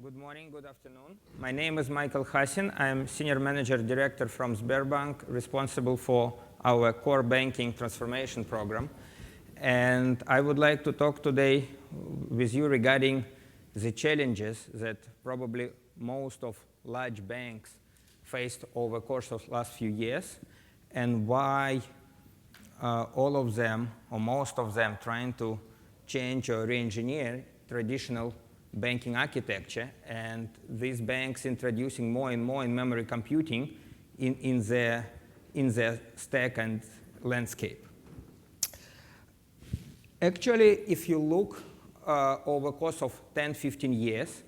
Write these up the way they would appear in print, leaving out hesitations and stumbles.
Good morning, good afternoon. My name is Mikhail Khasin. I'm Senior Manager Director from Sberbank, responsible for our core banking transformation program. And I would like to talk today with you regarding the challenges that probably most of large banks faced over the course of the last few years, and why all of them, or most of them, trying to change or re-engineer traditional banking architecture, and these banks introducing more and more in-memory computing in their stack and landscape. Actually, if you look over the course of 10, 15 years,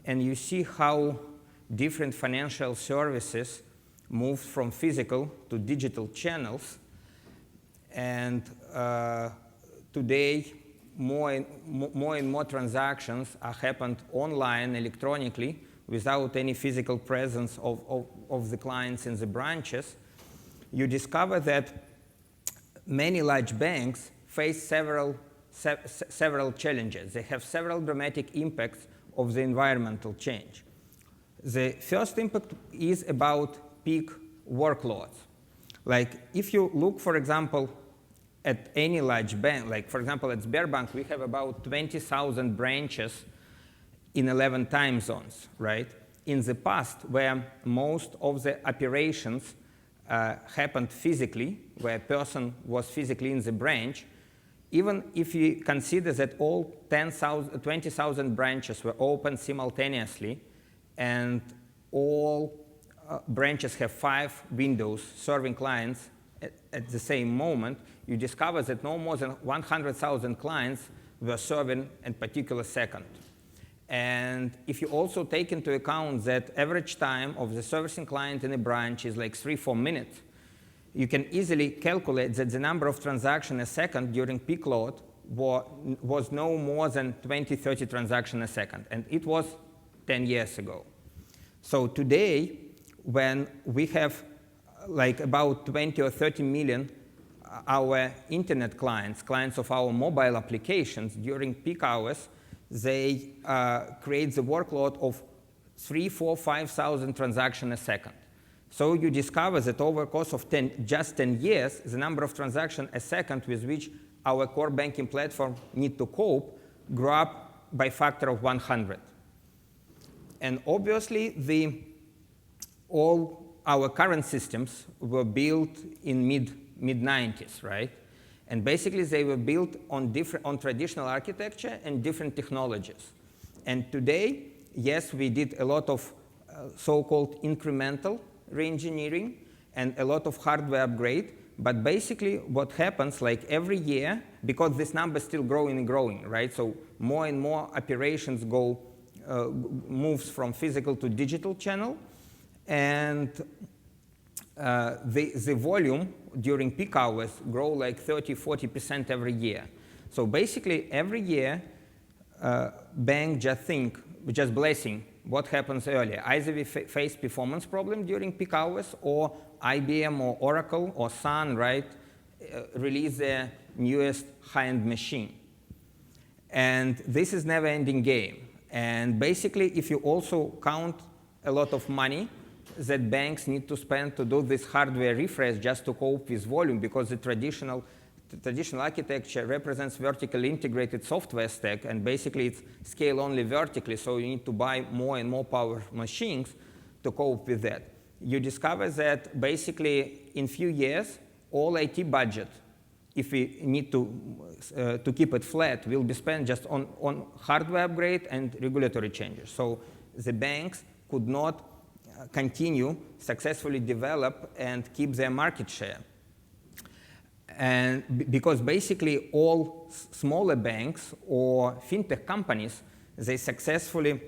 and you see how different financial services moved from physical to digital channels, and today, more and more transactions are happened online, electronically, without any physical presence of the clients in the branches. You discover that many large banks face several challenges. They have several dramatic impacts of the environmental change. The first impact is about peak workloads. Like if you look, for example, at any large bank, like for example at Sberbank, we have about 20,000 branches in 11 time zones, right? In the past, where most of the operations happened physically, where a person was physically in the branch, even if you consider that all 20,000 branches were open simultaneously, and all branches have 5 windows serving clients at the same moment, you discover that no more than 100,000 clients were serving in a particular second. And if you also take into account that average time of the servicing client in a branch is like 3-4 minutes, you can easily calculate that the number of transactions a second during peak load was no more than 20-30 transactions a second, and it was 10 years ago. So today, when we have like about 20 or 30 million our internet clients of our mobile applications, during peak hours, they create the workload of 3,000, 4,000, 5,000 transactions a second. So you discover that over the course of just 10 years, the number of transactions a second with which our core banking platform need to cope grew up by a factor of 100. And obviously, all our current systems were built in mid-90s, right? And basically, they were built on traditional architecture and different technologies. And today, yes, we did a lot of so-called incremental re-engineering and a lot of hardware upgrade. But basically, what happens, like every year, because this number is still growing and growing, right? So more and more operations moves from physical to digital channel. And the volume during peak hours grow like 30-40% every year. So basically, every year, bank just blessing what happens earlier. Either we face performance problem during peak hours, or IBM or Oracle or Sun, right, release their newest high-end machine. And this is never-ending game. And basically, if you also count a lot of money that banks need to spend to do this hardware refresh just to cope with volume, because the traditional architecture represents vertically integrated software stack, and basically it's scale only vertically, so you need to buy more and more power machines to cope with that. You discover that basically in few years, all IT budget, if we need to keep it flat, will be spent just on hardware upgrade and regulatory changes. So the banks could not continue successfully develop and keep their market share. And because basically all smaller banks or fintech companies, they successfully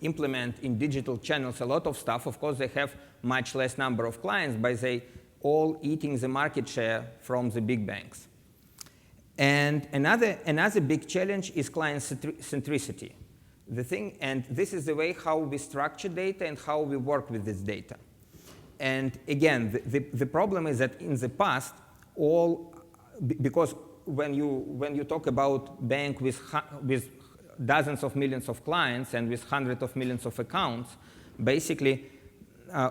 implement in digital channels a lot of stuff. Of course, they have much less number of clients, but they all eating the market share from the big banks. And another big challenge is client centricity. And this is the way how we structure data and how we work with this data. And again, the problem is that in the past, because when you talk about bank with dozens of millions of clients and with hundreds of millions of accounts, basically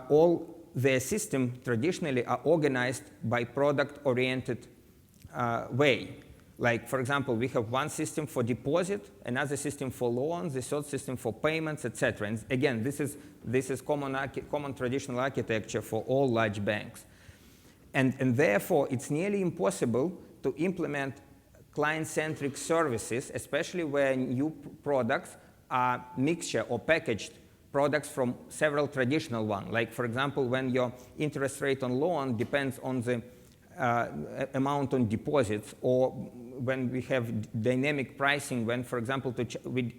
all their system traditionally are organized by product-oriented way. Like, for example, we have one system for deposit, another system for loans, a third system for payments, etc. And again, this is common traditional architecture for all large banks. And therefore, it's nearly impossible to implement client-centric services, especially where new products are mixture or packaged products from several traditional ones. Like, for example, when your interest rate on loan depends on the amount on deposits, or when we have dynamic pricing, when, for example, we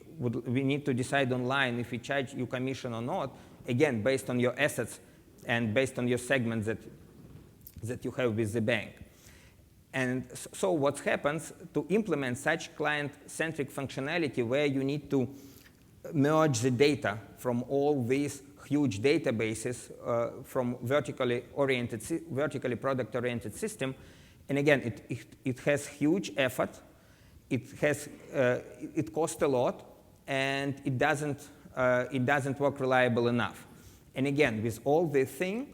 need to decide online if we charge you commission or not, again, based on your assets and based on your segments that you have with the bank. And so what happens to implement such client-centric functionality where you need to merge the data from all these huge databases from vertically product-oriented system. And again, it has huge effort, it costs a lot, and it doesn't work reliable enough. And again, with all this thing,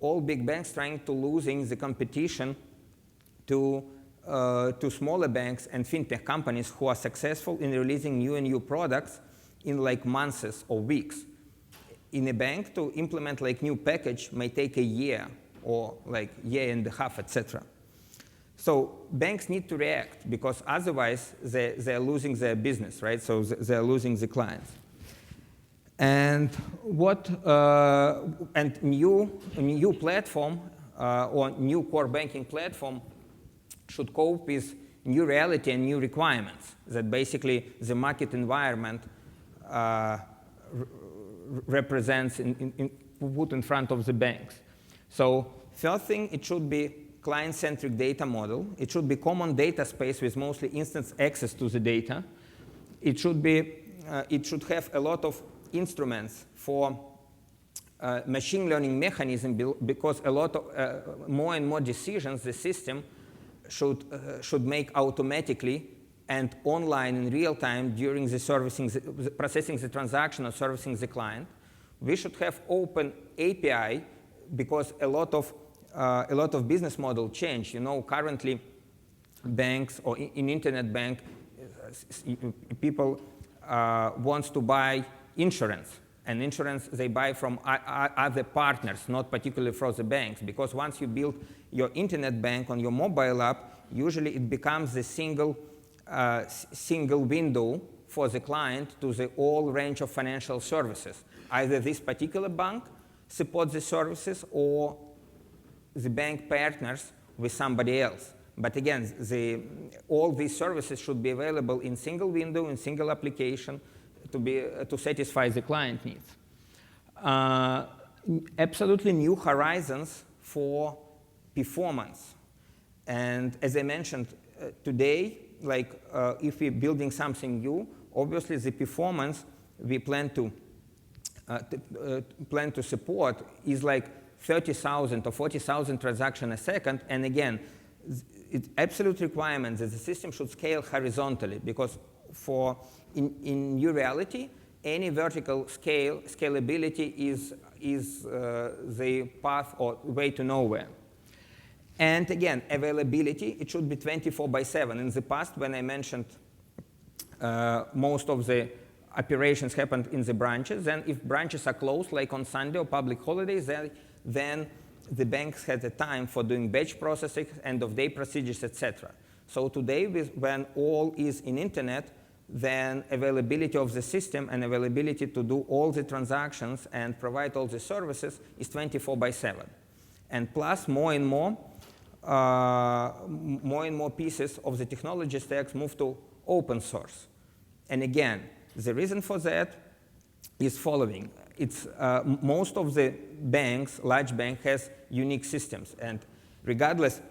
all big banks trying to losing the competition to smaller banks and fintech companies who are successful in releasing new products in like months or weeks. In a bank, to implement like new package may take a year or like year and a half, etc. So banks need to react because otherwise they're losing their business, right? So they're losing the clients. And new platform or new core banking platform should cope with new reality and new requirements that basically the market environment represents put in front of the banks. So first thing, it should be client-centric data model. It should be common data space with mostly instance access to the data. It should have a lot of instruments for machine learning mechanism because a lot of more and more decisions the system should make automatically and online in real time during the processing the transaction or servicing the client. We should have open API because a lot of business model change. You know, currently banks or in internet bank, people wants to buy insurance. And insurance they buy from other partners, not particularly from the banks. Because once you build your internet bank on your mobile app, usually it becomes the single window for the client to the whole range of financial services. Either this particular bank supports the services or the bank partners with somebody else. But again, all these services should be available in single window, in single application to satisfy the client needs. Absolutely new horizons for performance. And as I mentioned today, like if we're building something new, obviously the performance we plan to support is like 30,000 or 40,000 transactions a second. And again, it's absolute requirement that the system should scale horizontally because in new reality, any vertical scalability is the path or way to nowhere. And again, availability, it should be 24/7. In the past, when I mentioned most of the operations happened in the branches, then if branches are closed, like on Sunday or public holidays, then the banks had the time for doing batch processing, end-of-day procedures, etc. So today, when all is in internet, then availability of the system and availability to do all the transactions and provide all the services is 24/7. And plus, more and more pieces of the technology stacks move to open source. And again, the reason for that is following. It's most of the banks, large bank, has unique systems. And regardless,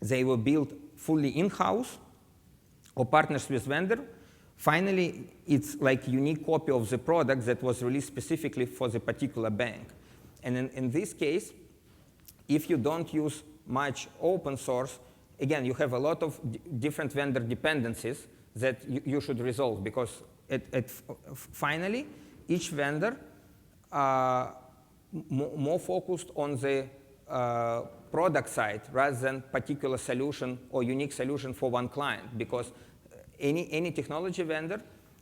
they were built fully in-house or partners with vendor. Finally, it's like unique copy of the product that was released specifically for the particular bank. And in this case, if you don't use much open source, again, you have a lot of different vendor dependencies that you should resolve, because finally, each vendor more focused on the product side rather than particular solution or unique solution for one client, because any technology vendor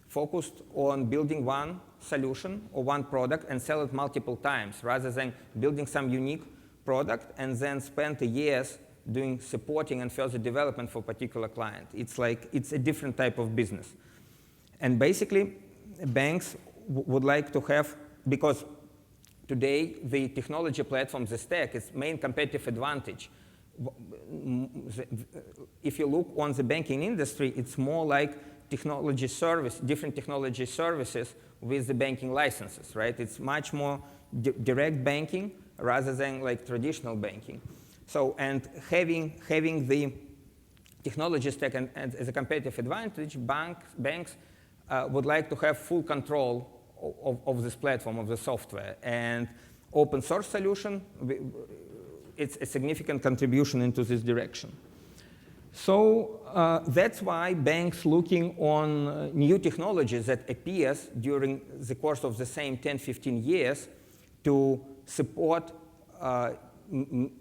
focused on building one solution or one product and sell it multiple times, rather than building some unique product and then spend years doing supporting and further development for a particular client. It's a different type of business. And basically, banks would like to have, because today the technology platform, the stack, is main competitive advantage. If you look on the banking industry, it's more like technology service, different technology services with the banking licenses, right? It's much more direct banking rather than like traditional banking. So, and having the technology stack as a competitive advantage, banks would like to have full control of this platform, of the software. And open source solution, it's a significant contribution into this direction. So that's why banks looking on new technologies that appears during the course of the same 10, 15 years to support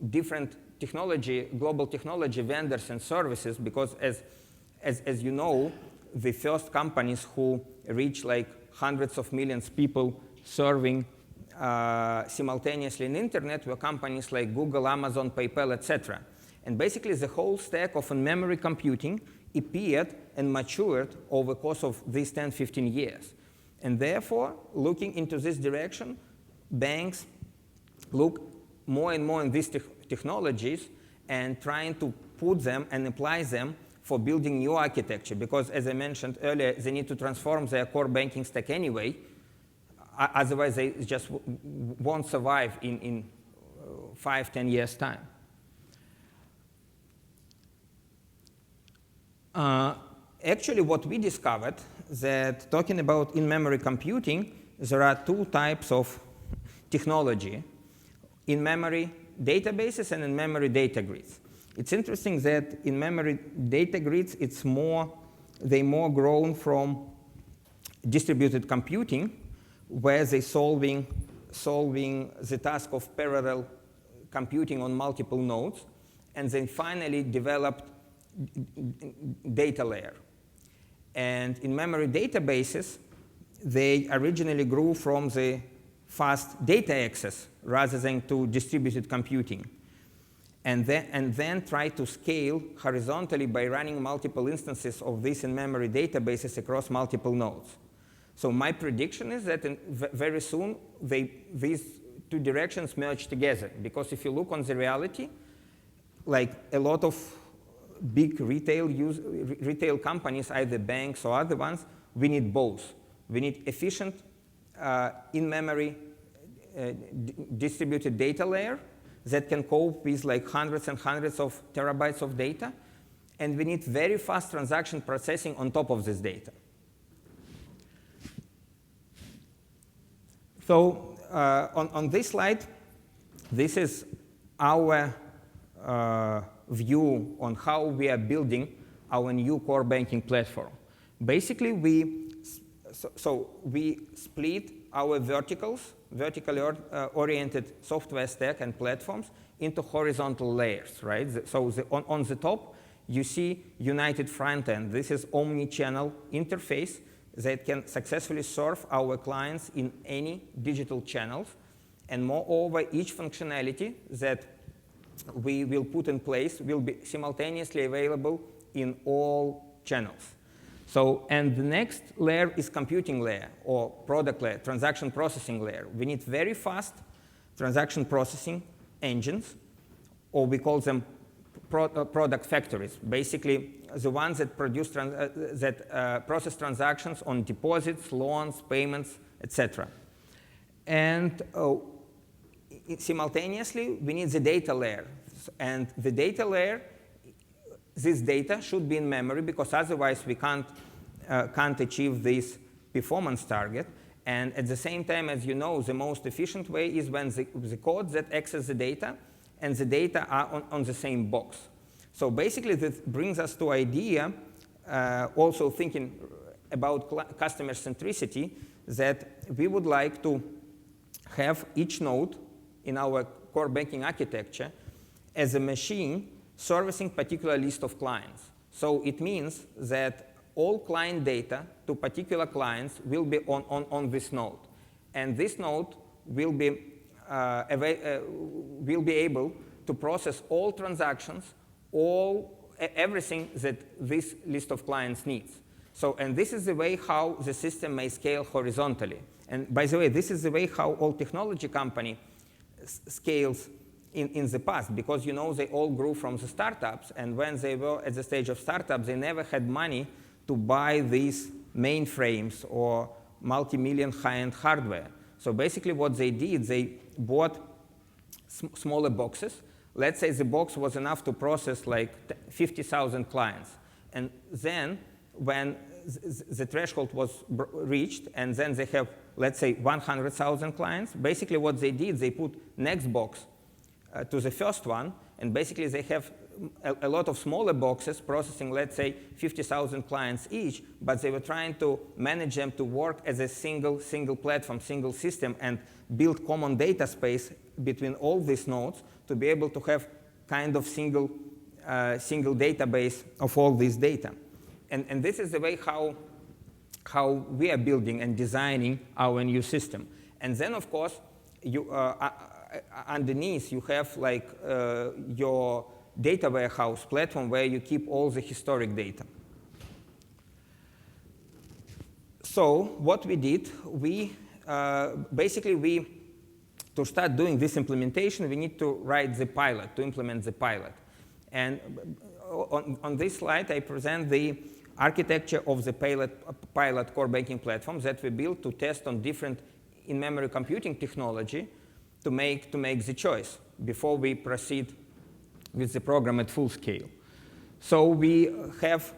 different technology, global technology vendors and services, because as you know, the first companies who reach like hundreds of millions of people serving simultaneously in the internet were companies like Google, Amazon, PayPal, etc. And basically the whole stack of in-memory computing appeared and matured over the course of these 10, 15 years. And therefore, looking into this direction, banks look more and more in these technologies and trying to put them and apply them for building new architecture, because as I mentioned earlier, they need to transform their core banking stack anyway. Otherwise, they just won't survive in 5, 10 years' time. Actually, what we discovered that talking about in-memory computing, there are two types of technology: in-memory databases and in-memory data grids. It's interesting that in-memory data grids, they more grown from distributed computing, where they're solving the task of parallel computing on multiple nodes, and then finally developed data layer. And in-memory databases, they originally grew from the fast data access rather than to distributed computing. And then try to scale horizontally by running multiple instances of these in-memory databases across multiple nodes. So my prediction is that very soon these two directions merge together, because if you look on the reality, like a lot of big retail companies, either banks or other ones, we need both. We need efficient in-memory distributed data layer that can cope with like hundreds and hundreds of terabytes of data, and we need very fast transaction processing on top of this data. So on this slide, this is our view on how we are building our new core banking platform. Basically, we split our vertically oriented software stack and platforms into horizontal layers, right? So on the top, you see United Frontend. This is omni-channel interface that can successfully serve our clients in any digital channels. And moreover, each functionality that we will put in place will be simultaneously available in all channels. So, and the next layer is computing layer or product layer, transaction processing layer. We need very fast transaction processing engines, or we call them product factories. Basically, the ones that produce process transactions on deposits, loans, payments, etc. And simultaneously, we need the data layer. And the data layer, this data should be in memory, because otherwise we can't achieve this performance target. And at the same time, as you know, the most efficient way is when the code that access the data and the data are on the same box. So basically, this brings us to idea also thinking about customer centricity, that we would like to have each node in our core banking architecture as a machine servicing particular list of clients. So it means that all client data to particular clients will be on this node. And this node will be able to process all transactions, everything that this list of clients needs. So, and this is the way how the system may scale horizontally. And by the way, this is the way how all technology company scales in the past, because you know they all grew from the startups, and when they were at the stage of startups, they never had money to buy these mainframes or multi-million high-end hardware. So basically what they did, they bought smaller boxes. Let's say the box was enough to process like 50,000 clients. And then when the threshold was reached, and then they have, let's say, 100,000 clients, basically what they did, they put next box to the first one, and basically they have a lot of smaller boxes processing, let's say, 50,000 clients each, but they were trying to manage them to work as a single platform, single system, and build common data space between all these nodes to be able to have kind of single database of all this data. And this is the way how we are building and designing our new system. And then, of course, underneath you have like your data warehouse platform where you keep all the historic data. So what we did, to start doing this implementation, we need to write the pilot, to implement the pilot. And on this slide, I present the architecture of the pilot core banking platform that we built to test on different in-memory computing technology to make the choice before we proceed with the program at full scale. So we have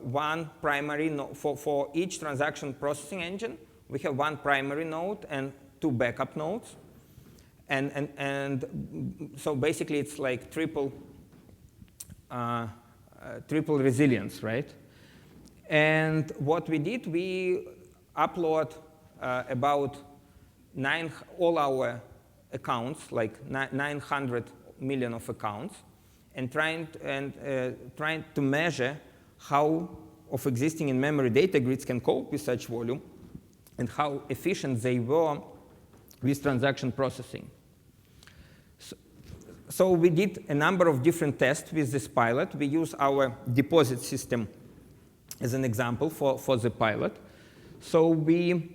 one primary node for each transaction processing engine. We have one primary node and two backup nodes. And so basically it's like triple resilience, right? And what we did, we upload about all our accounts, like 900 million of accounts, and trying to measure how of existing in-memory data grids can cope with such volume and how efficient they were with transaction processing. So we did a number of different tests with this pilot. We use our deposit system as an example for the pilot. So we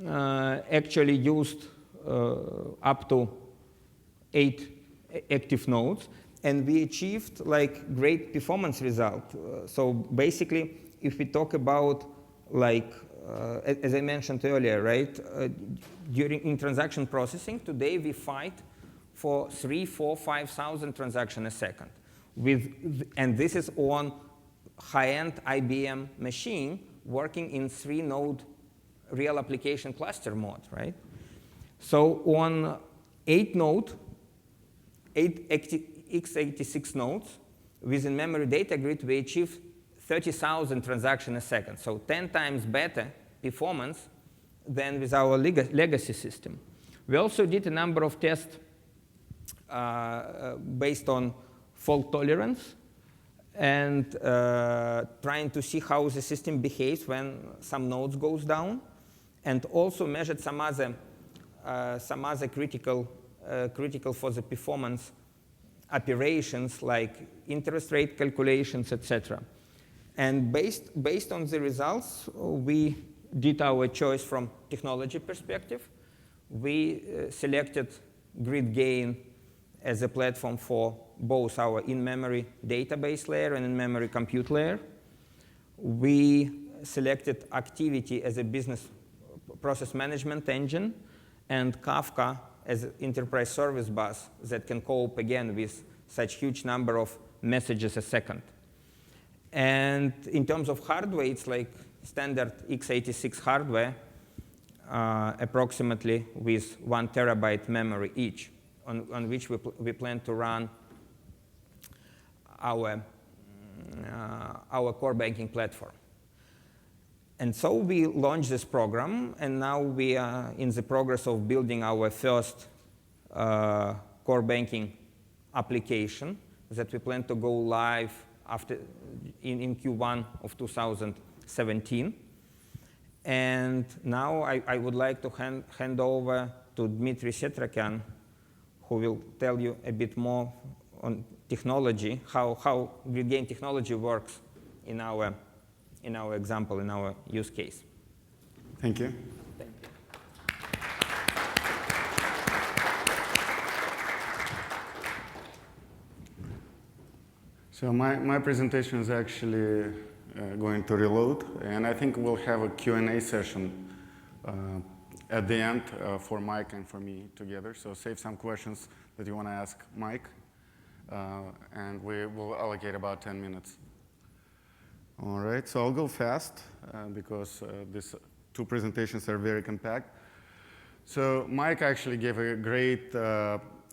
actually used up to 8 active nodes, and we achieved like great performance result. So basically, if we talk about like, as I mentioned earlier, right, in transaction processing, today we fight for 3,000, 4,000, 5,000 transactions a second. And this is on high-end IBM machine working in 3-node real application cluster mode, right? So on 8 x86 nodes within memory data grid, we achieve 30,000 transactions a second. So 10 times better performance than with our legacy system. We also did a number of tests based on fault tolerance and trying to see how the system behaves when some nodes goes down, and also measured some other critical for the performance operations like interest rate calculations, etc. And based on the results, we did our choice from technology perspective. We selected GridGain as a platform for both our in-memory database layer and in-memory compute layer. We selected Activity as a business process management engine, and Kafka as an enterprise service bus that can cope again with such huge number of messages a second. And in terms of hardware, it's like standard x86 hardware, approximately with 1 terabyte memory each, on which we plan to run our our core banking platform. And so we launched this program, and now we are in the progress of building our first core banking application that we plan to go live in Q1 of 2017. And now I would like to hand over to Dmitriy Setrakyan, who will tell you a bit more on technology, how GridGain technology works in our example, in our use case. Thank you. Thank you. So my presentation is actually going to reload, and I think we'll have a Q&A session at the end for Mike and for me together. So save some questions that you want to ask Mike, and we will allocate about 10 minutes. All right, so I'll go fast because these two presentations are very compact. So Mike actually gave a great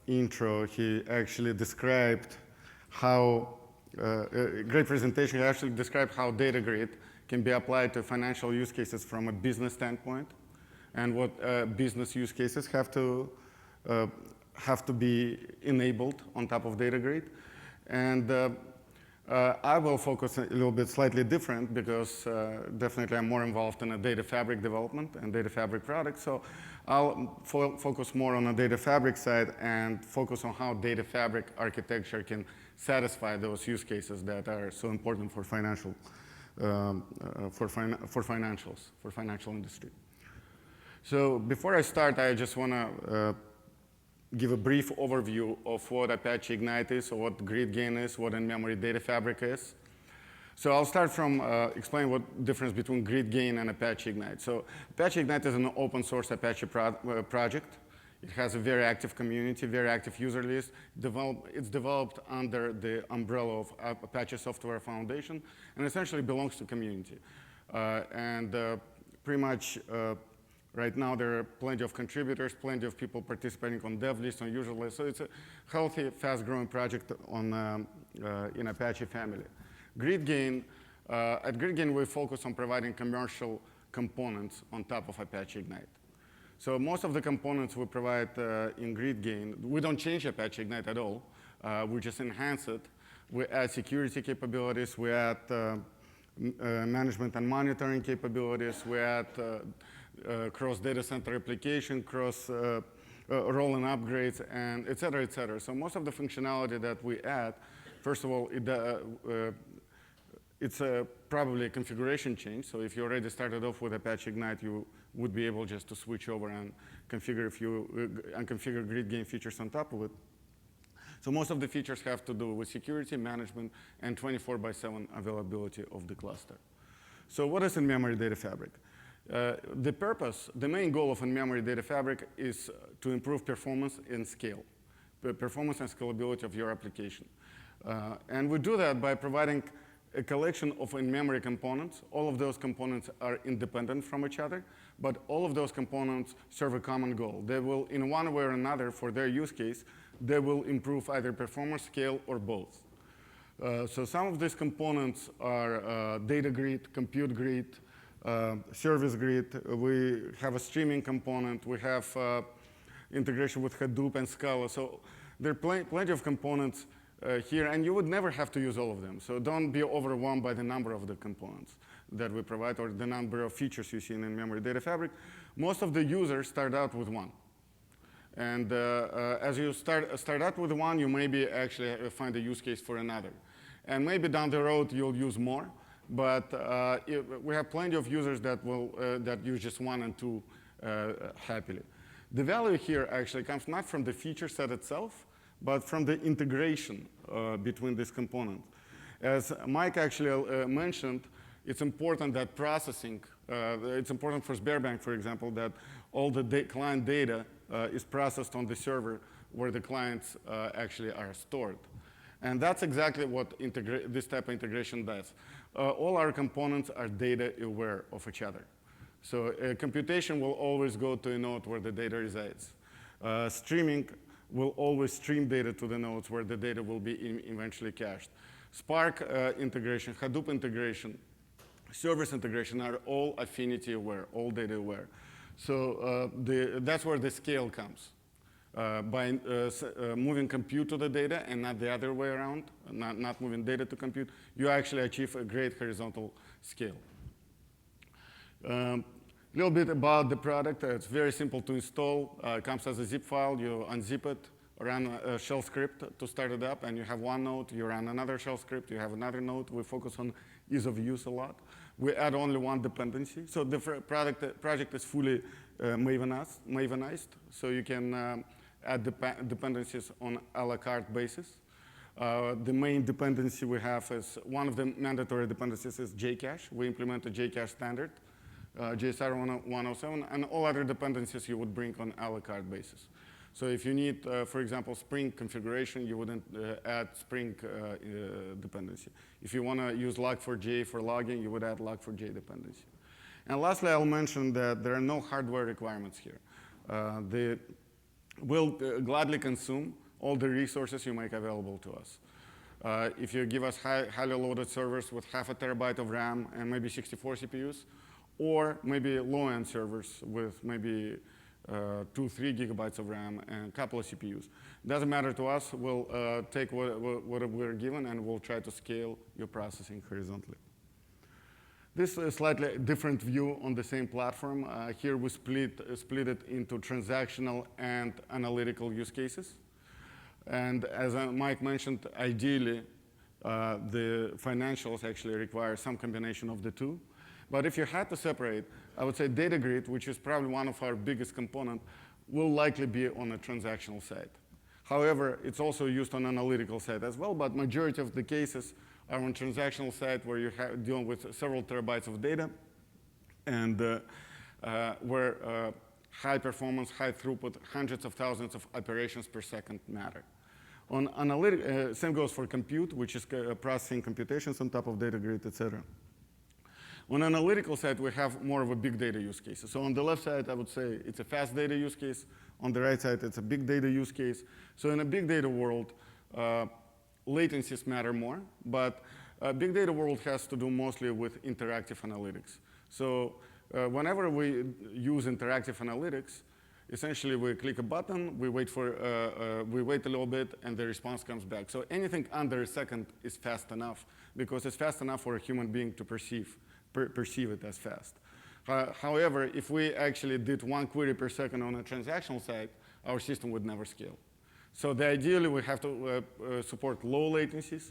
intro. He actually described how, a great presentation. He actually described how data grid can be applied to financial use cases from a business standpoint, and what business use cases have to be enabled on top of data grid. And I will focus a little bit slightly different because definitely I'm more involved in a data fabric development and data fabric products. So I'll focus more on the data fabric side and focus on how data fabric architecture can satisfy those use cases that are so important for financial industry. So before I start, I just want to give a brief overview of what Apache Ignite is, or what GridGain is, what InMemory data fabric is. So I'll start from explaining what difference between GridGain and Apache Ignite. So Apache Ignite is an open source Apache project. It has a very active community, very active user list. It's developed under the umbrella of Apache Software Foundation, and essentially belongs to community. Pretty much right now, there are plenty of contributors, plenty of people participating on dev list, on user list. So it's a healthy, fast-growing project in Apache family. GridGain, at GridGain, we focus on providing commercial components on top of Apache Ignite. So most of the components we provide in GridGain, we don't change Apache Ignite at all. We just enhance it. We add security capabilities. We add management and monitoring capabilities. We add cross data center application, cross rolling upgrades, and et cetera, et cetera. So most of the functionality that we add, first of all, it's probably a configuration change. So if you already started off with Apache Ignite, you would be able just to switch over and configure GridGain features on top of it. So most of the features have to do with security, management, and 24/7 availability of the cluster. So what is InMemory data fabric? The main goal of InMemory data fabric is to improve performance and scale, the performance and scalability of your application. And we do that by providing a collection of in-memory components. All of those components are independent from each other, but all of those components serve a common goal. They will, in one way or another, for their use case, they will improve either performance, scale, or both. So some of these components are data grid, compute grid, service grid. We have a streaming component. We have integration with Hadoop and Scala. So there are plenty of components here, and you would never have to use all of them. So don't be overwhelmed by the number of the components that we provide or the number of features you see in InMemory data fabric. Most of the users start out with one. And as you start out with one, you maybe actually find a use case for another. And maybe down the road, you'll use more. But we have plenty of users that use just one and two happily. The value here actually comes not from the feature set itself, but from the integration between these components. As Mike actually mentioned, it's important that processing, it's important for Sberbank, for example, that all the client data is processed on the server where the clients actually are stored. And that's exactly what this type of integration does. All our components are data aware of each other. So computation will always go to a node where the data resides. Streaming will always stream data to the nodes where the data will be eventually cached. Spark integration, Hadoop integration, service integration are all affinity aware, all data aware. So that's where the scale comes. By moving compute to the data and not the other way around, not moving data to compute, you actually achieve a great horizontal scale. A little bit about the product. It's very simple to install. It comes as a zip file. You unzip it, run a shell script to start it up, and you have one node. You run another shell script. You have another node. We focus on ease of use a lot. We add only one dependency. So the project is fully Mavenized. So you can add dependencies on a la carte basis. The main dependency we have is, one of the mandatory dependencies is JCache. We implement a JCache standard, JSR 107, and all other dependencies you would bring on a la carte basis. So if you need, for example, Spring configuration, you wouldn't add Spring dependency. If you want to use log4j for logging, you would add log4j dependency. And lastly, I'll mention that there are no hardware requirements here. They will gladly consume all the resources you make available to us. If you give us highly loaded servers with ½ terabyte of RAM and maybe 64 CPUs, or maybe low-end servers with maybe 2-3 gigabytes of RAM and a couple of CPUs. Doesn't matter to us. We'll take what we're given and we'll try to scale your processing horizontally. This is a slightly different view on the same platform. Here we split it into transactional and analytical use cases. And as Mike mentioned, ideally, the financials actually require some combination of the two. But if you had to separate, I would say data grid, which is probably one of our biggest components, will likely be on a transactional side. However, it's also used on analytical side as well, but majority of the cases are on transactional side where you're dealing with several terabytes of data and where high performance, high throughput, hundreds of thousands of operations per second matter. On analytic, same goes for compute, which is processing computations on top of data grid, et cetera. On analytical side, we have more of a big data use case. So on the left side, I would say it's a fast data use case. On the right side, it's a big data use case. So in a big data world, latencies matter more, but big data world has to do mostly with interactive analytics. So whenever we use interactive analytics, essentially we click a button, we wait a little bit, and the response comes back. So anything under a second is fast enough because it's fast enough for a human being to perceive it as fast. However, if we actually did 1 query per second on a transactional side, our system would never scale. So ideally, we have to support low latencies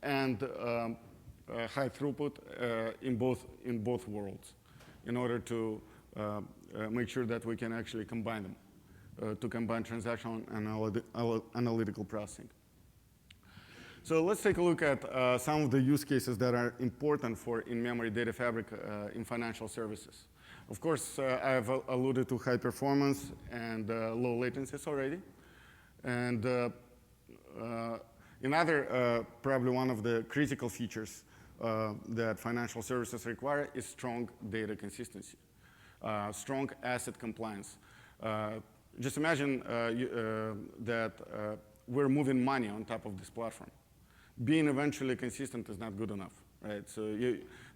and high throughput in both worlds in order to make sure that we can actually combine them, to combine transactional and analytical processing. So let's take a look at some of the use cases that are important for in-memory data fabric in financial services. Of course, I have alluded to high performance and low latencies already. And another, probably one of the critical features that financial services require is strong data consistency, strong asset compliance. Just imagine that we're moving money on top of this platform. Being eventually consistent is not good enough, right? So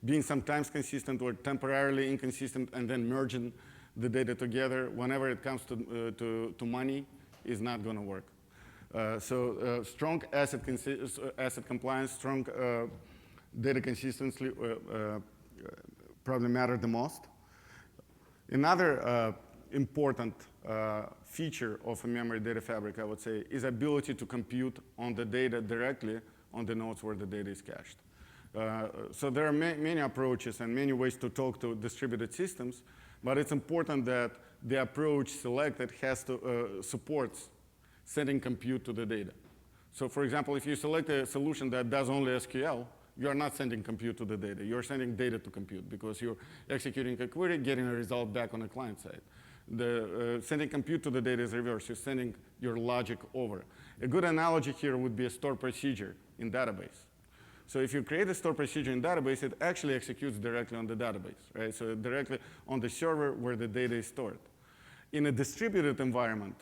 being sometimes consistent or temporarily inconsistent and then merging the data together whenever it comes to money is not going to work. Strong asset compliance, strong data consistency probably matter the most. Another important feature of a memory data fabric, I would say, is ability to compute on the data directly on the nodes where the data is cached. So there are many approaches and many ways to talk to distributed systems, but it's important that the approach selected has to supports sending compute to the data. So for example, if you select a solution that does only SQL, you are not sending compute to the data. You're sending data to compute because you're executing a query, getting a result back on the client side. Sending compute to the data is reverse. You're sending your logic over. A good analogy here would be a store procedure in database. So if you create a store procedure in database, it actually executes directly on the database, right? So directly on the server where the data is stored. In a distributed environment,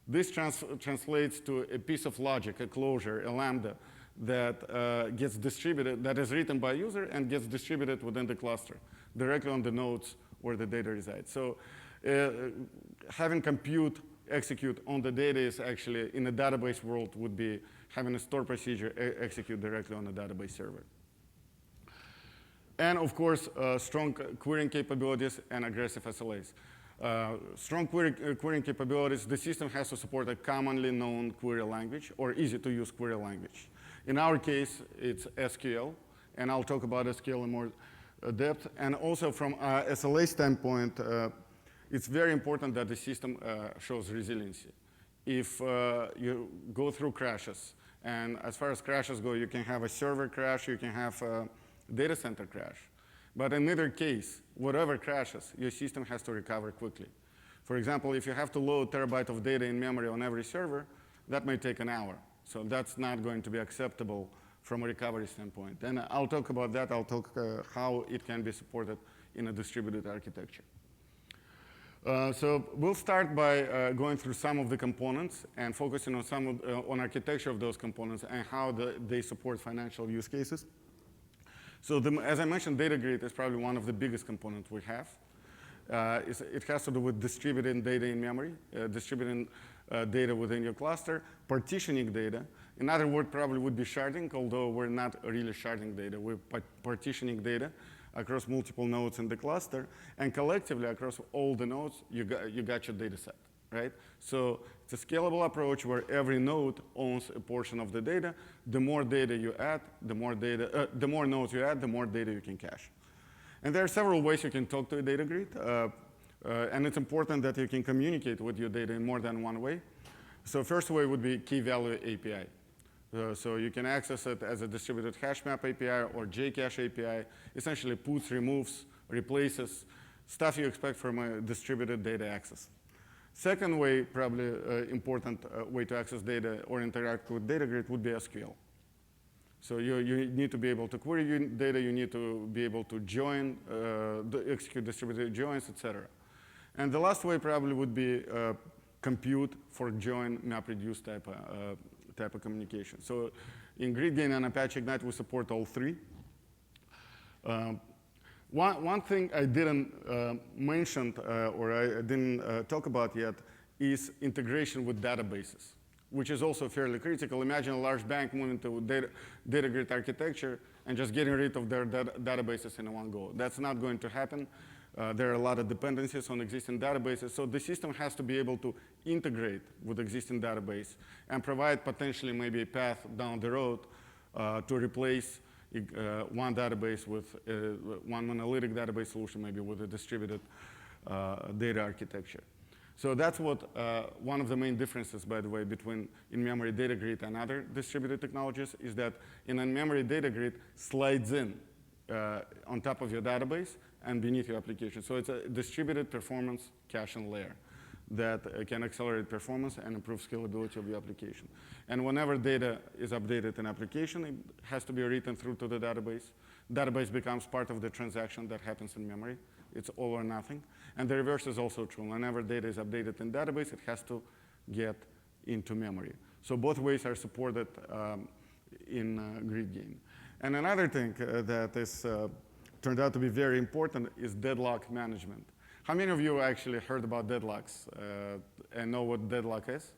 this translates to a piece of logic, a closure, a Lambda, that gets distributed, that is written by user and gets distributed within the cluster, directly on the nodes where the data resides. So having compute execute on the data is actually, in a database world, would be having a store procedure execute directly on the database server. And of course, strong querying capabilities and aggressive SLAs. Strong querying capabilities, the system has to support a commonly known query language or easy to use query language. In our case, it's SQL, and I'll talk about SQL in more depth. And also from a SLA standpoint, it's very important that the system shows resiliency. If you go through crashes, and as far as crashes go, you can have a server crash, you can have a data center crash. But in either case, whatever crashes, your system has to recover quickly. For example, if you have to load terabyte of data in memory on every server, that may take an hour. So that's not going to be acceptable from a recovery standpoint. And I'll talk about that. I'll talk how it can be supported in a distributed architecture. So we'll start by going through some of the components and focusing on some of, on architecture of those components and how they support financial use cases. So as I mentioned, data grid is probably one of the biggest components we have. It has to do with distributing data in memory, distributing data within your cluster, partitioning data. Another word probably would be sharding, although we're not really sharding data. We're partitioning data across multiple nodes in the cluster, and collectively across all the nodes, you got your data set, right? So it's a scalable approach where every node owns a portion of the data. The more data you add, the more nodes you add, the more data you can cache. And there are several ways you can talk to a data grid, and it's important that you can communicate with your data in more than one way. So first way would be key value API. So you can access it as a distributed hash map API or JCache API, essentially puts, removes, replaces, stuff you expect from a distributed data access. Second way, probably important way to access data or interact with data grid would be SQL. So you need to be able to query your data, you need to be able to join, execute distributed joins, etc. And the last way probably would be compute for join MapReduce type of communication. So in GridGain and Apache Ignite, we support all three. One thing I didn't mention or I didn't talk about yet is integration with databases, which is also fairly critical. Imagine a large bank moving to data grid architecture and just getting rid of their databases in one go. That's not going to happen. There are a lot of dependencies on existing databases, so the system has to be able to integrate with existing database and provide potentially maybe a path down the road to replace one database with one monolithic database solution, maybe with a distributed data architecture. So that's what one of the main differences, by the way, between in-memory data grid and other distributed technologies is that in in-memory data grid slides in on top of your database and beneath your application. So it's a distributed performance caching layer that can accelerate performance and improve scalability of your application. And whenever data is updated in application, it has to be written through to the database. Database becomes part of the transaction that happens in memory. It's all or nothing. And the reverse is also true. Whenever data is updated in database, it has to get into memory. So both ways are supported in GridGain. And another thing that is turned out to be very important is deadlock management. How many of you actually heard about deadlocks and know what deadlock is?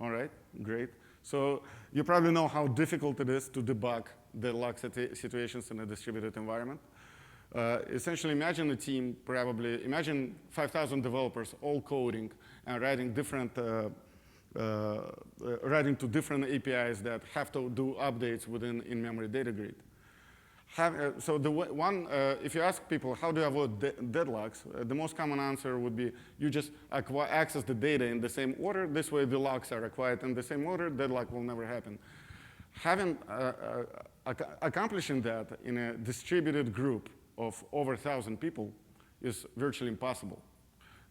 All right, great. So you probably know how difficult it is to debug deadlock situations in a distributed environment. Essentially, imagine a team, imagine 5,000 developers all coding and writing to different APIs that have to do updates within in-memory data grid. So if you ask people how do you avoid deadlocks, the most common answer would be you just access the data in the same order. This way the locks are acquired in the same order. Deadlock will never happen. Accomplishing that in a distributed group of over 1,000 people is virtually impossible.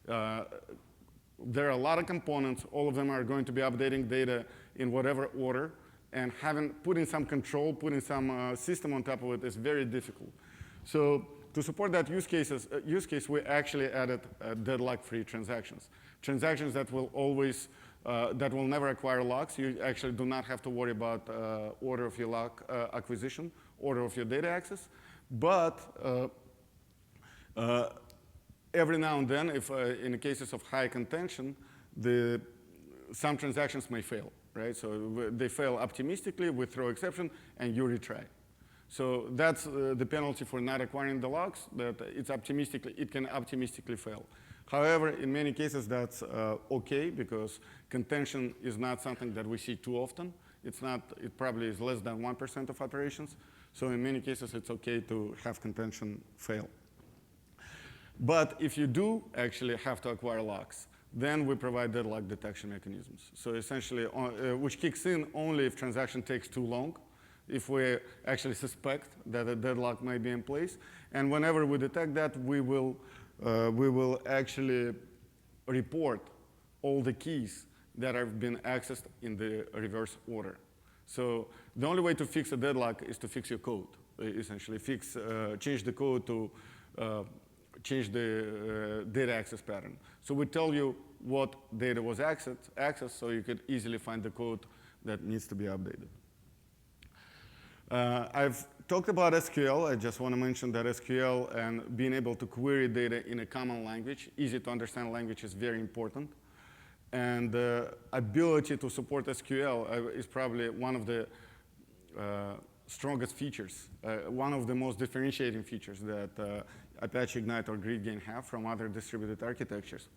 There are a lot of components. All of them are going to be updating data in whatever order. And putting some control, putting some system on top of it is very difficult. So to support that use case, we actually added deadlock-free transactions. Transactions that will always that will never acquire locks. You actually do not have to worry about order of your lock acquisition, order of your data access. But every now and then, if in the cases of high contention, some transactions may fail, right? So they fail optimistically, we throw exception, and you retry. So that's the penalty for not acquiring the locks, that it can optimistically fail. However, in many cases, that's OK, because contention is not something that we see too often. It probably is less than 1% of operations. So in many cases, it's OK to have contention fail. But if you do actually have to acquire locks, then we provide deadlock detection mechanisms. So essentially, which kicks in only if transaction takes too long, if we actually suspect that a deadlock may be in place. And whenever we detect that, we will actually report all the keys that have been accessed in the reverse order. So the only way to fix a deadlock is to fix your code, essentially. Change the code to change the data access pattern. So we tell you what data was accessed so you could easily find the code that needs to be updated. I've talked about SQL. I just want to mention that SQL and being able to query data in a common language, easy to understand language, is very important. And the ability to support SQL is probably one of the strongest features, one of the most differentiating features that Apache Ignite or GridGain have from other distributed architectures.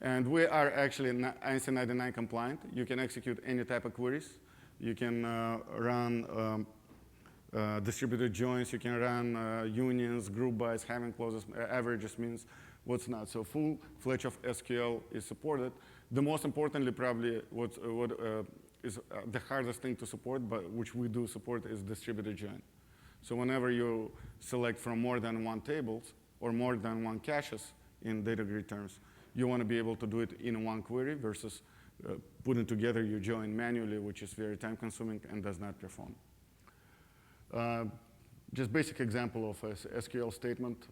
And we are actually IMC 99 compliant. You can execute any type of queries. You can run distributed joins. You can run unions, group bys, having clauses, averages, means, what's not. So full-fledged of SQL is supported. The most importantly, probably, what is the hardest thing to support, but which we do support, is distributed join. So whenever you select from more than one tables or more than one caches in data grid terms, you want to be able to do it in one query versus putting together your join manually, which is very time-consuming and does not perform. Just basic example of a SQL statement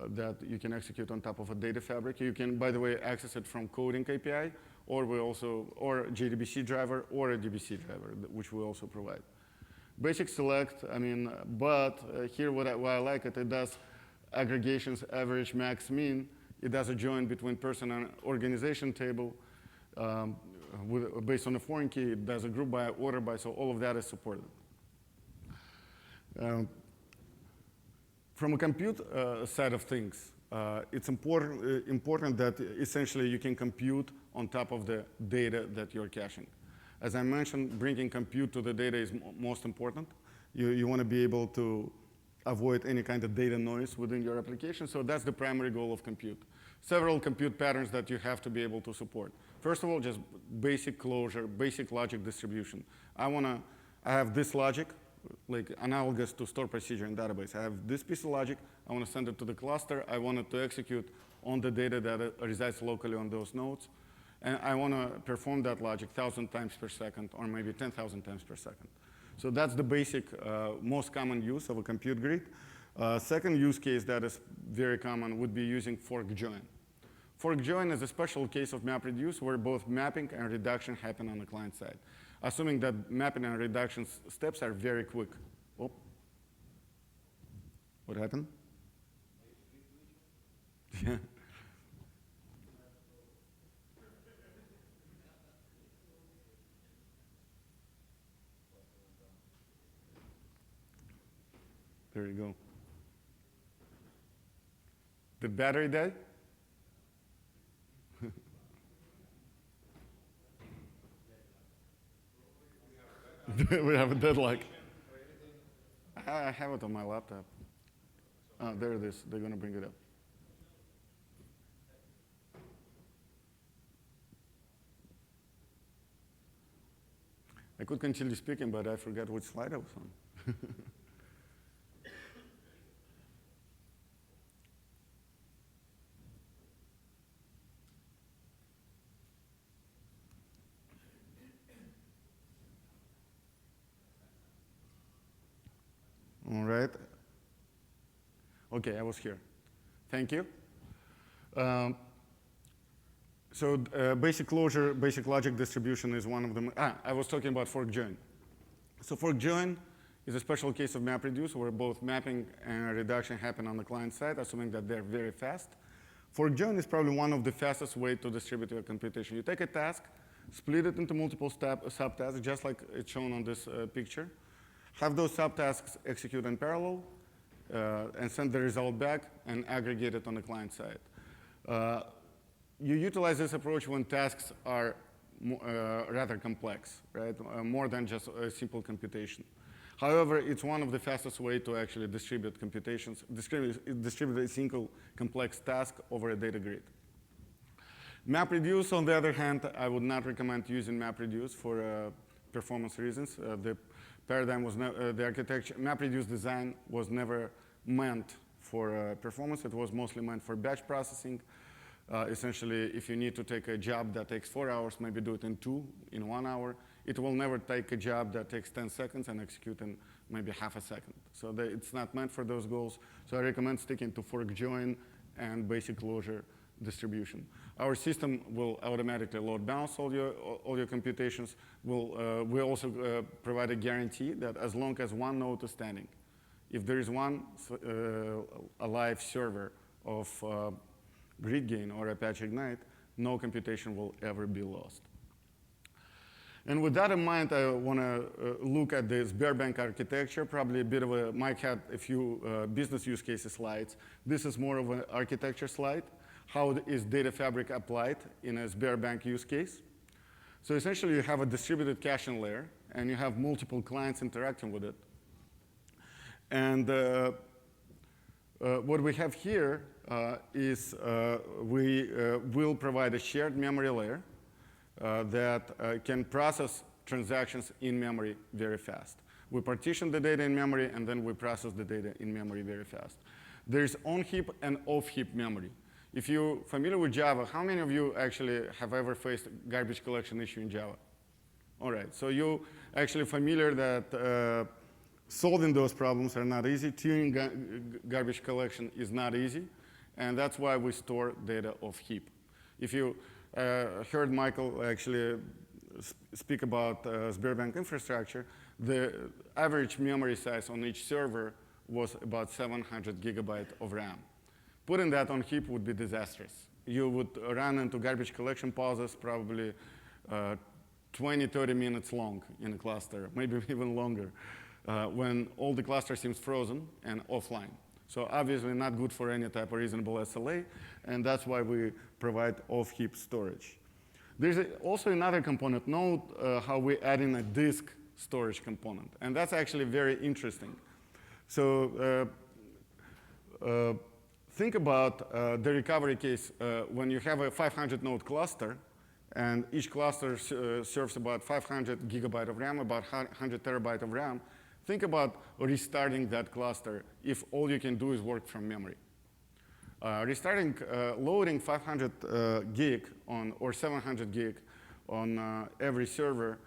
that you can execute on top of a data fabric. You can, by the way, access it from coding API, or JDBC driver, or a DBC driver, which we also provide. Basic select, but here why I like it, it does aggregations, average, max, mean. It does a join between person and organization table based on a foreign key. It does a group by, order by, so all of that is supported. From a compute side of things, it's important that essentially you can compute on top of the data that you're caching. As I mentioned, bringing compute to the data is most important. You want to be able to avoid any kind of data noise within your application, so that's the primary goal of compute. Several compute patterns that you have to be able to support. First of all, just basic closure, basic logic distribution. I have this logic, like analogous to store procedure in database. I have this piece of logic. I want to send it to the cluster. I want it to execute on the data that resides locally on those nodes. And I want to perform that logic 1,000 times per second, or maybe 10,000 times per second. So that's the basic, most common use of a compute grid. Second use case that is very common would be using fork join. Fork join is a special case of MapReduce where both mapping and reduction happen on the client side, assuming that mapping and reduction steps are very quick. Oh, what happened? Yeah. There you go. Did battery die? We have a deadlock. I have it on my laptop. Oh, there it is. They're going to bring it up. I could continue speaking, but I forgot which slide I was on. All right. OK, I was here. Thank you. So basic closure, basic logic distribution is one of them. I was talking about fork join. So fork join is a special case of MapReduce where both mapping and reduction happen on the client side, assuming that they're very fast. Fork join is probably one of the fastest ways to distribute your computation. You take a task, split it into multiple subtasks, just like it's shown on this picture. Have those subtasks execute in parallel, and send the result back and aggregate it on the client side. You utilize this approach when tasks are rather complex, right? More than just a simple computation. However, it's one of the fastest ways to actually distribute computations, distribute a single complex task over a data grid. MapReduce, on the other hand, I would not recommend using MapReduce for performance reasons. The paradigm was the architecture. MapReduce design was never meant for performance. It was mostly meant for batch processing. Essentially, if you need to take a job that takes 4 hours, maybe do it in 1 hour. It will never take a job that takes 10 seconds and execute in maybe half a second. So it's not meant for those goals. So I recommend sticking to fork join and basic closure distribution. Our system will automatically load balance all your computations. We also provide a guarantee that as long as one node is standing, if there is one alive server of GridGain or Apache Ignite, no computation will ever be lost. And with that in mind, I want to look at the Sberbank architecture, probably a bit of a, Mike had a few business use cases slides. This is more of an architecture slide. How is data fabric applied in a Sberbank use case? So essentially, you have a distributed caching layer, and you have multiple clients interacting with it. And what we have here is we will provide a shared memory layer that can process transactions in memory very fast. We partition the data in memory, and then we process the data in memory very fast. There's on-heap and off-heap memory. If you're familiar with Java, how many of you actually have ever faced a garbage collection issue in Java? All right, so you're actually familiar that solving those problems are not easy. Tuning garbage collection is not easy, and that's why we store data off-heap. If you heard Michael actually speak about Sberbank infrastructure, the average memory size on each server was about 700 gigabytes of RAM. Putting that on heap would be disastrous. You would run into garbage collection pauses probably 20, 30 minutes long in a cluster, maybe even longer, when all the cluster seems frozen and offline. So obviously not good for any type of reasonable SLA, and that's why we provide off-heap storage. There's also another component. Note how we add in a disk storage component, and that's actually very interesting. So think about the recovery case when you have a 500 node cluster, and each cluster serves about 500 gigabytes of RAM, about 100 terabytes of RAM. Think about restarting that cluster if all you can do is work from memory. Loading 500 gig on, or 700 gig on every server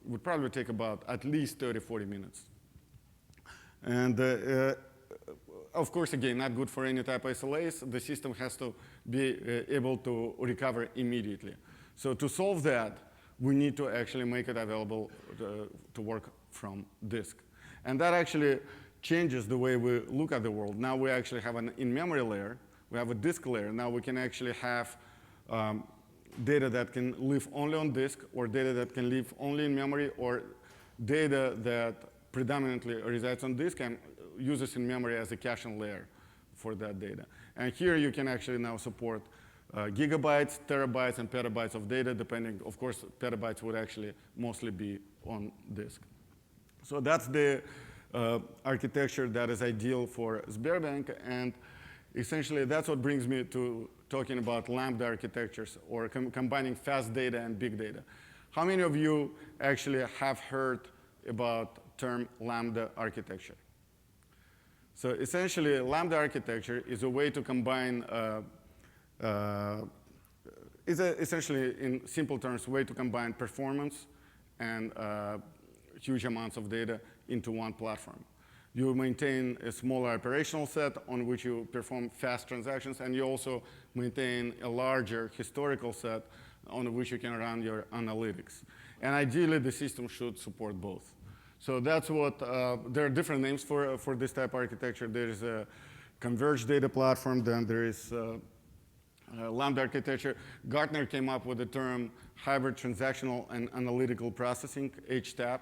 would probably take about at least 30, 40 minutes. And of course, again, not good for any type of SLAs. The system has to be able to recover immediately. So to solve that, we need to actually make it available to work from disk. And that actually changes the way we look at the world. Now we actually have an in-memory layer. We have a disk layer. Now we can actually have data that can live only on disk, or data that can live only in memory, or data that predominantly resides on disk and uses in memory as a caching layer for that data. And here you can actually now support gigabytes, terabytes, and petabytes of data, depending, of course, petabytes would actually mostly be on disk. So that's the architecture that is ideal for Sberbank, and essentially that's what brings me to talking about Lambda architectures, or combining fast data and big data. How many of you actually have heard about the term Lambda architecture? So essentially, Lambda architecture is a way to combine, essentially, in simple terms, a way to combine performance and huge amounts of data into one platform. You maintain a smaller operational set on which you perform fast transactions, and you also maintain a larger historical set on which you can run your analytics. And ideally, the system should support both. So that's what, there are different names for this type of architecture. There is a converged data platform, then there is Lambda Architecture. Gartner came up with the term hybrid transactional and analytical processing, HTAP,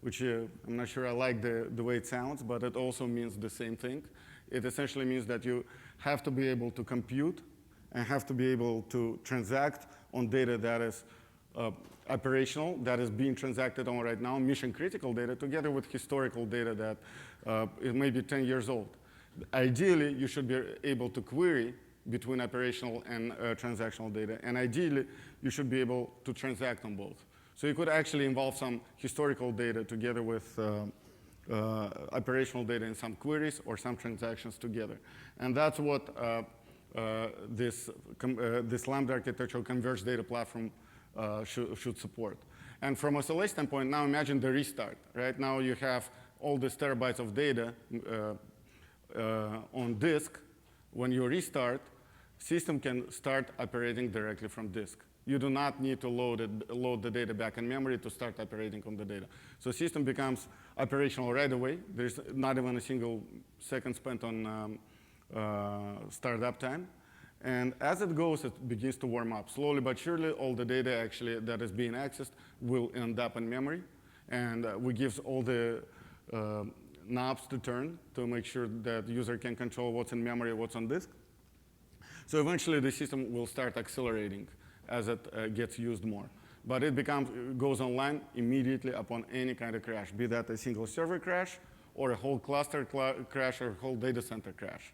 which I'm not sure I like the way it sounds, but it also means the same thing. It essentially means that you have to be able to compute and have to be able to transact on data that is operational, that is being transacted on right now, mission critical data, together with historical data that is maybe 10 years old. Ideally, you should be able to query between operational and transactional data, and ideally, you should be able to transact on both. So you could actually involve some historical data together with operational data in some queries or some transactions together. And that's what this Lambda architectural converged data platform should support. And from a SLA standpoint, now imagine the restart. Right now you have all these terabytes of data on disk. When you restart, system can start operating directly from disk. You do not need to load the data back in memory to start operating on the data. So system becomes operational right away. There's not even a single second spent on startup time. And as it goes, it begins to warm up. Slowly but surely, all the data actually that is being accessed will end up in memory. And we give all the knobs to turn to make sure that user can control what's in memory, what's on disk. So eventually, the system will start accelerating as it gets used more. But it goes online immediately upon any kind of crash, be that a single server crash or a whole cluster crash or a whole data center crash.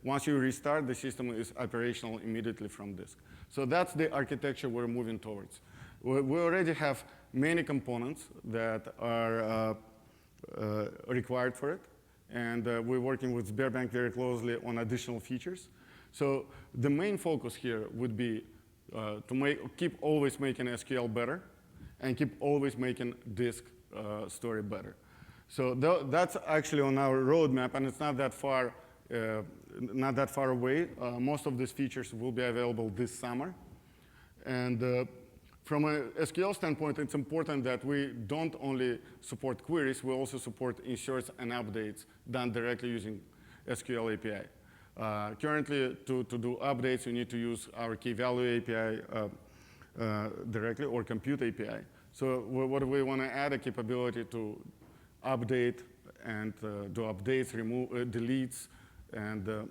Once you restart, the system is operational immediately from disk. So that's the architecture we're moving towards. We already have many components that are required for it. And we're working with Sberbank very closely on additional features. So the main focus here would be to keep always making SQL better and keep always making disk story better. So that's actually on our roadmap, and it's not that far away. Most of these features will be available this summer. And from a SQL standpoint, it's important that we don't only support queries, we also support inserts and updates done directly using SQL API. Currently, to do updates, you need to use our key value API directly or compute API. So what we want to add a capability to update and do updates, remove deletes, and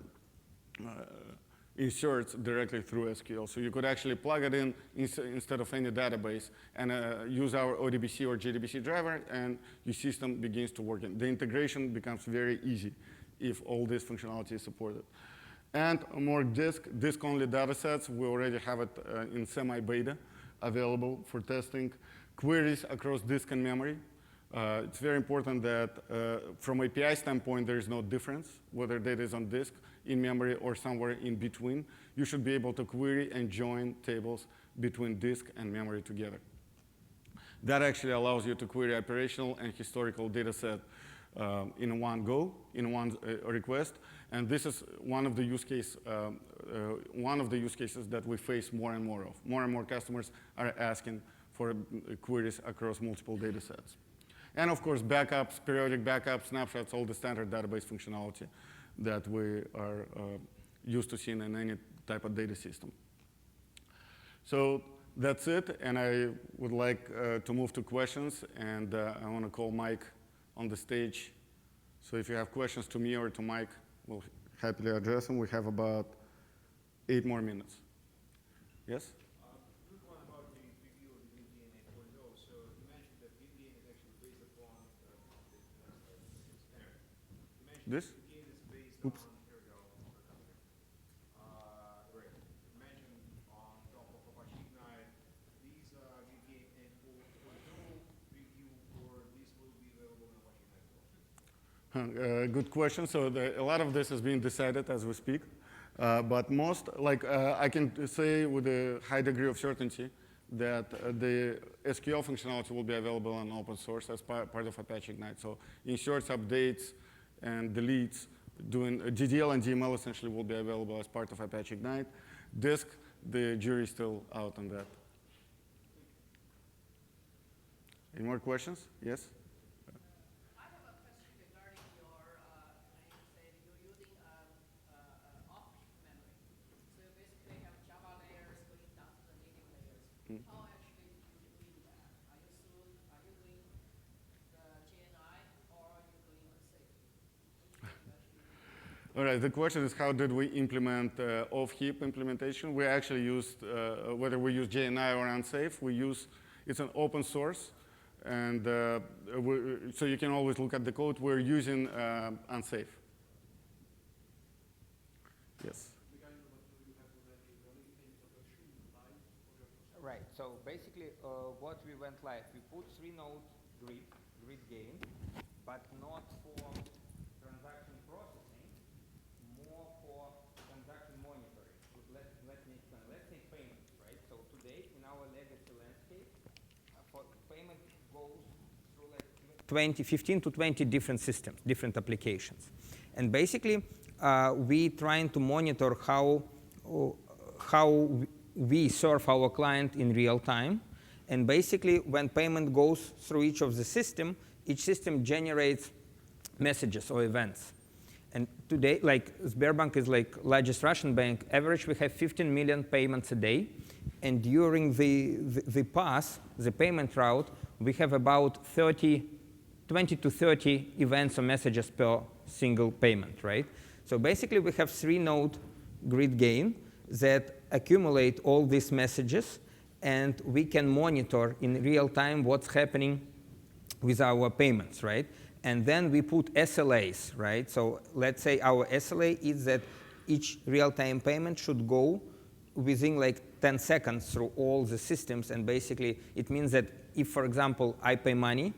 inserts directly through SQL. So you could actually plug it in instead of any database and use our ODBC or JDBC driver, and your system begins to work. The integration becomes very easy if all this functionality is supported. And more disk-only data sets, we already have it in semi-beta available for testing. Queries across disk and memory. It's very important that from API standpoint, there is no difference whether data is on disk, in memory, or somewhere in between. You should be able to query and join tables between disk and memory together. That actually allows you to query operational and historical data set in one go, in one request, and this is one of the use cases that we face more and more of. More and more customers are asking for queries across multiple data sets. And of course, backups, periodic backups, snapshots, all the standard database functionality that we are used to seeing in any type of data system. So that's it, and I would like to move to questions, and I want to call Mike on the stage. So if you have questions to me or to Mike, we'll happily address them. We have about 8 more minutes. Yes? Quick one about the preview of the GridGain 8.0. So you mentioned that GridGain is actually based upon You mentioned This? GridGain is based Oops. on, here we go, right. You mentioned on top of Apache Ignite, these GridGain 8.0 preview, or these will be available in Apache Ignite? Good question. So a lot of this is being decided as we speak. But most, I can say with a high degree of certainty that the SQL functionality will be available on open source as part of Apache Ignite. So inserts, updates, and deletes, doing DDL and DML essentially will be available as part of Apache Ignite. Disk, the jury is still out on that. Any more questions? Yes? I have a question regarding your, you said you're using off-heap memory. So you basically have Java layers going down to the native layers. How actually do you doing that? Are you doing the GNI or are you doing unsafe? All right, the question is how did we implement off-heap implementation? We actually used, whether we use JNI or unsafe, it's an open source. And so you can always look at the code. We're using unsafe. Yes. Right, so basically what we went live, we put 3-node GridGain, but not for transaction processing, more for transaction monitoring. Let me explain. Let's say payments, right? So today in our legacy landscape, for payment goes through like 15 to 20 different systems, different applications. And basically, we trying to monitor how we serve our client in real time. And basically, when payment goes through each of the system, each system generates messages or events. And today, like Sberbank is like largest Russian bank, average we have 15 million payments a day. And during the pass, the payment route, we have about 20 to 30 events or messages per single payment, right? So basically, we have 3-node GridGain that accumulate all these messages, and we can monitor in real time what's happening with our payments, right? And then we put SLAs, right? So let's say our SLA is that each real-time payment should go within like 10 seconds through all the systems. And basically, it means that if, for example, I pay money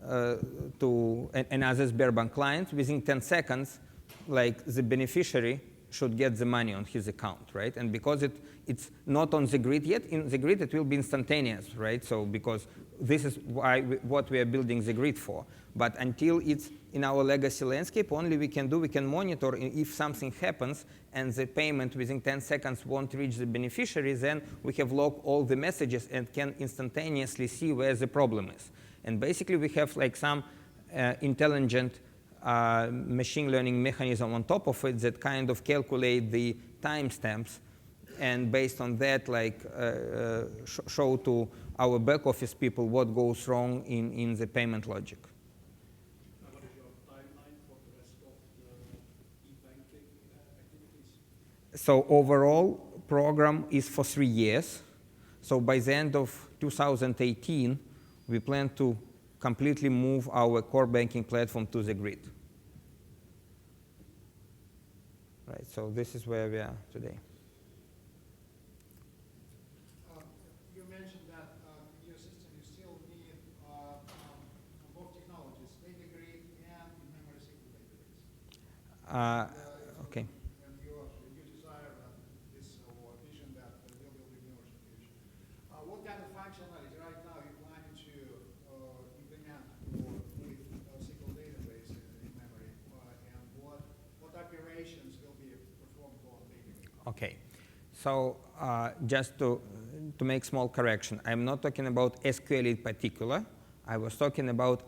to another Sberbank client, within 10 seconds, like the beneficiary should get the money on his account, right? And because it's not on the grid yet, in the grid it will be instantaneous, right? So because this is what we are building the grid for. But until it's in our legacy landscape, only we can monitor if something happens and the payment within 10 seconds won't reach the beneficiary, then we have logged all the messages and can instantaneously see where the problem is. And basically we have like some intelligent machine learning mechanism on top of it that kind of calculate the timestamps, and based on that, like show to our back office people what goes wrong in the payment logic. What is your timeline for the rest of the e-banking activities? So overall program is for 3 years. So by the end of 2018, we plan to completely move our core banking platform to the grid. Right, so this is where we are today. You mentioned that in your system you still need both technologies, data grid and in-memory SQL database. Okay. And you desire this or vision that there will be more solution. What kind of functionality right now you're planning to implement with SQL database in memory, and what operations will be performed on data grid? Okay. So just to make small correction, I'm not talking about SQL in particular. I was talking about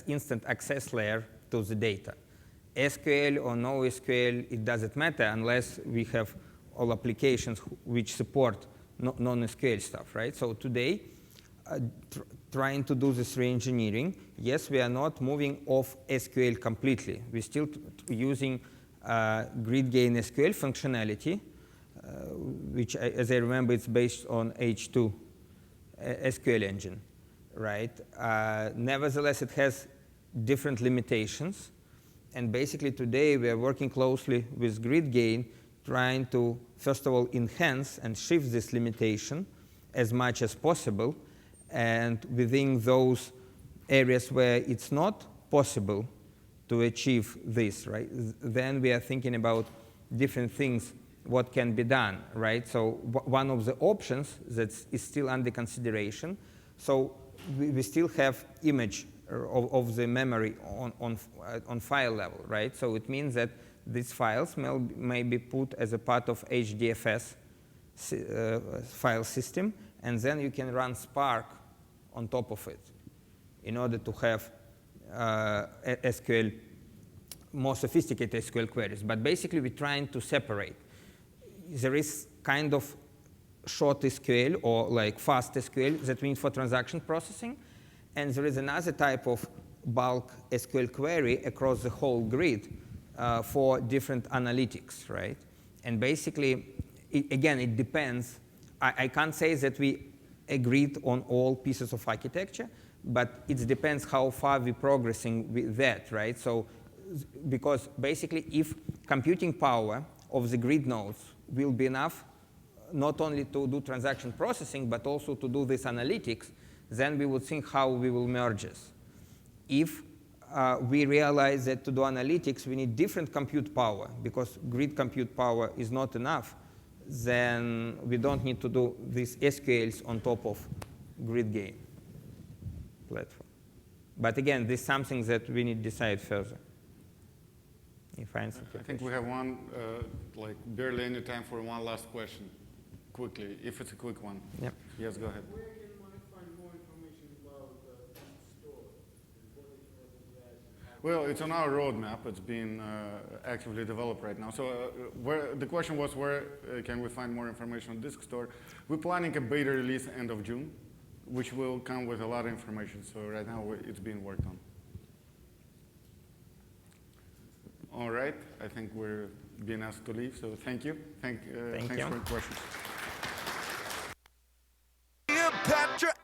instant access layer to the data. SQL or no SQL, it doesn't matter unless we have all applications which support non-SQL stuff, right? So today, trying to do this re-engineering, yes, we are not moving off SQL completely. We're still using GridGain SQL functionality, which, as I remember, it's based on H2 SQL engine, right? Nevertheless, it has different limitations. And basically, today, we are working closely with GridGain, trying to, first of all, enhance and shift this limitation as much as possible. And within those areas where it's not possible to achieve this, right, then we are thinking about different things what can be done, right? So one of the options that is still under consideration. So we still have image of the memory on file level, right? So it means that these files may be put as a part of HDFS file system, and then you can run Spark on top of it in order to have SQL, more sophisticated SQL queries. But basically, we're trying to separate. There is kind of short SQL or like fast SQL that means for transaction processing, and there is another type of bulk SQL query across the whole grid for different analytics, right? And basically, again, it depends. I can't say that we agreed on all pieces of architecture, but it depends how far we're progressing with that, right? So, because basically, if computing power of the grid nodes will be enough not only to do transaction processing, but also to do this analytics, then we would think how we will merge this. If we realize that to do analytics, we need different compute power because grid compute power is not enough, then we don't need to do these SQLs on top of GridGain platform. But again, this is something that we need to decide further. If I answer your I think we have one, like barely any time for one last question, quickly, if it's a quick one. Yep. Yes, go ahead. Where can one find more information about the store? What is that? Well, it's on our roadmap. It's being actively developed right now. So where the question was, where can we find more information on Disk Store? We're planning a beta release end of June, which will come with a lot of information. So right now it's being worked on. All right, I think we're being asked to leave, so thank you. Thanks you. for your questions. Cleopatra